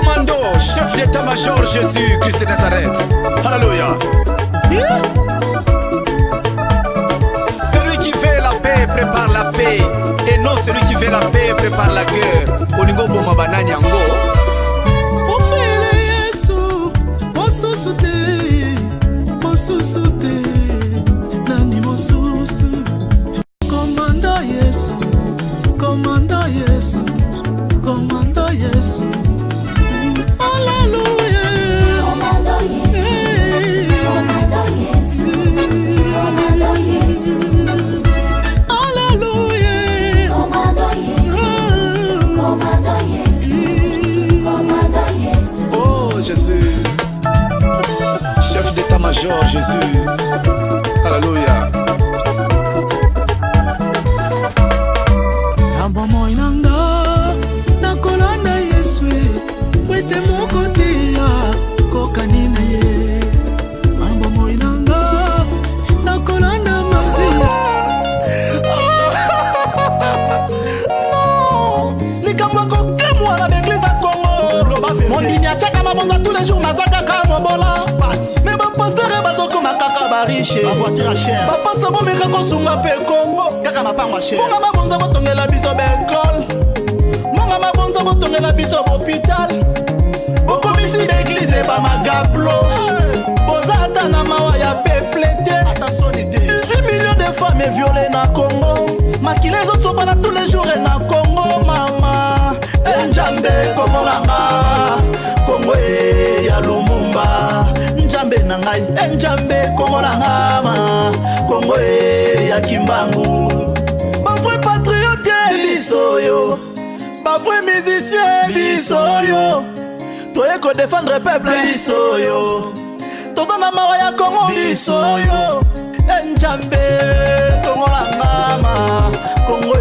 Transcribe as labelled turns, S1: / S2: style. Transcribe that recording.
S1: commando, chef d'état-major Jésus Christ de Nazareth. Alléluia. Celui qui fait la paix prépare la paix, et non celui qui fait la paix prépare la guerre. Olingo boma banani yango.
S2: Opele Yesu, mosusu te, nani mosusu. Komanda Yesu, komanda Yesu, komanda Yesu. Alléluia.
S3: Komanda Yesu, komanda Yesu, komanda Yesu.
S2: Alléluia.
S3: Komanda Yesu, komanda Yesu, komanda Yesu.
S1: Oh Jésus, chef d'état-major Jésus. Alléluia.
S2: Abomoi nanga nakolanda Yesu wete moko te ya kokani na ye. Abomoi nanga nakolanda Masiya.
S4: likambo kokamwa na baeglise ya Congo. Mondimi atiaka mabonza tous les jours naza kaka mobola. Me bapastere bazokoma kaka barishe. Bapasta bomeka kosunga mpe Congo kaka mapangwa shere. Monga mabonza botongela biso baekole, monga mabonza botongela biso bopital. Bokomisi baeglise bamagaplo, boza ata na mawa ya peuple te. 18 millions de femmes violées na Congo. Makile ezosoba na tous les jours na Congo mama. Njambe Congo nanga, Congo ya Lumumba. Njambe na ngai, Njambe Congo nanga ma, Congo ya Kimbangu. Bavrai patriote biso yo, bavrai musicien biso yo. Toye ko défendre peuple biso yo. Toza na mawa ya Congo biso yo. Njambe Congo nanga ma, Congo